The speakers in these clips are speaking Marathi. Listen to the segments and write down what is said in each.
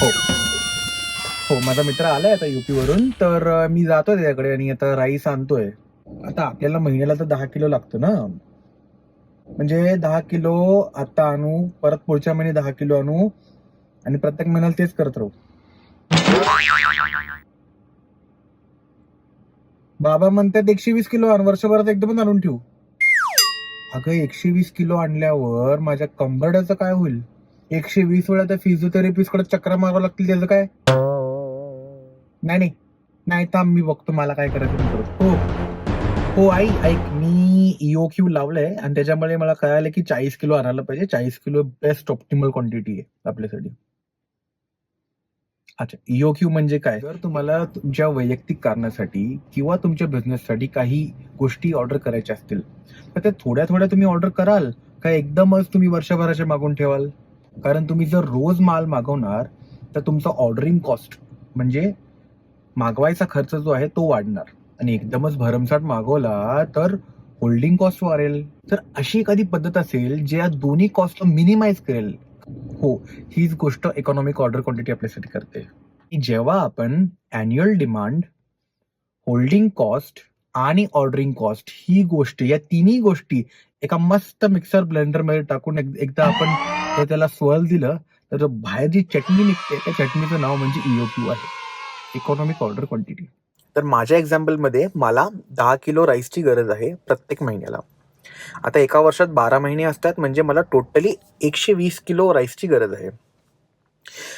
हो हो, माझा मित्र आलाय आता युपी वरून, तर मी जातोय त्याच्याकडे आणि आता राईस आणतोय. आता आपल्याला महिन्याला तर 10 किलो लागतं ना, म्हणजे 10 किलो आता आणू, परत पुढच्या महिने 10 किलो आणू आणि प्रत्येक महिन्याला तेच करत राहू. बाबा म्हणतात 120 किलो आण, वर्षभरात एकदमच आणून ठेवू. अगं 120 किलो आणल्यावर माझ्या कंबरड्याचं काय होईल? 120 वेळा त्या फिजिओथेरपिस्ट कडे चक्रा मारावं लागतील, त्याचं काय? नाही नाही नाही, थांब मी बघतो, मला काय करायचं ते करतो. हो आई ऐक, मी EOQ लावलंय आणि त्याच्यामुळे मला कळालं की 40 किलो आणायला पाहिजे. 40 किलो बेस्ट ऑप्टिमल क्वांटिटी आहे आपल्यासाठी. अच्छा, EOQ म्हणजे काय? जर तुम्हाला तुमच्या वैयक्तिक कारणासाठी किंवा तुमच्या बिझनेससाठी काही गोष्टी ऑर्डर करायच्या असतील, तर त्या थोड्या थोड्या तुम्ही ऑर्डर कराल का एकदमच तुम्ही वर्षभराचे मागून ठेवाल? कारण तुम्ही जर रोज माल मागवणार तर तुमचा ऑर्डरिंग कॉस्ट म्हणजे मागवायचा खर्च जो आहे तो वाढणार आणि एकदमच भरमसाठ मागवला तर होल्डिंग कॉस्ट वाढेल. तर अशी एखादी पद्धत असेल जे या दोन्ही कॉस्ट मिनिमाइज करेल. हो, हीच गोष्ट इकॉनॉमिक ऑर्डर क्वांटिटी आपल्यासाठी करते. की जेव्हा आपण अॅन्युअल डिमांड, होल्डिंग कॉस्ट आणि ऑर्डरिंग कॉस्ट ही गोष्ट, या तिन्ही गोष्टी एका मस्त मिक्सर ब्लेंडर मध्ये टाकून एकदा आपण त्याला स्वल दिलं तर जो बाहेर जी चटणी निघते त्या चटणीचं नाव म्हणजे EOQ आहे, इकॉनॉमिक ऑर्डर क्वांटिटी. तर माझ्या एक्झाम्पलमध्ये मला 10 किलो राईसची गरज आहे प्रत्येक महिन्याला. आता एका वर्षात 12 महिने असतात, म्हणजे मला टोटली 120 किलो राईसची गरज आहे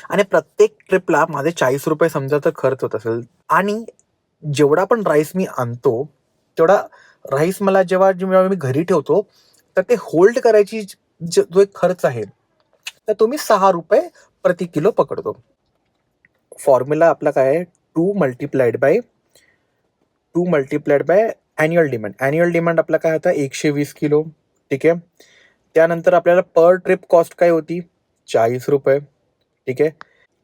आणि प्रत्येक ट्रिपला माझे 40 रुपये समजा तर खर्च होत असेल. आणि जेवढा पण राईस मी आणतो तेवढा राईस मला जेव्हा मी घरी ठेवतो तर ते होल्ड करायची जो एक खर्च आहे तर तो मी 6 रुपये प्रति किलो पकडतो. फॉर्म्युला आपला काय आहे, to multiplied by annual demand. Annual demand आपला काय होता 120 किलो. ठीक आहे. त्यानंतर आपल्याला पर ट्रिप कॉस्ट काय होती 40 रुपये. ठीक आहे.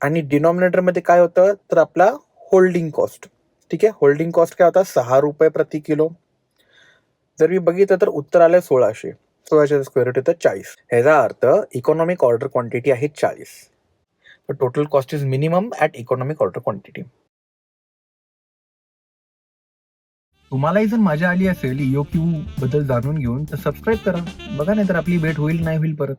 आणि डिनॉमिनेटरमध्ये काय होतं तर आपला होल्डिंग कॉस्ट. ठीक आहे. होल्डिंग कॉस्ट काय होता 6 रुपये प्रति किलो. जर मी बघितलं तर उत्तर आलं 1600. 1600 स्क्वेअर रूट येतं 40. ह्याचा अर्थ इकॉनॉमिक ऑर्डर क्वांटिटी आहे 40. तर total cost is minimum at economic order quantity. तुम्हालाही जर मजा आली असेल EOQ बद्दल जाणून घेऊन तर सबस्क्राईब करा. बघा, नाही तर आपली भेट होईल नाही होईल परत.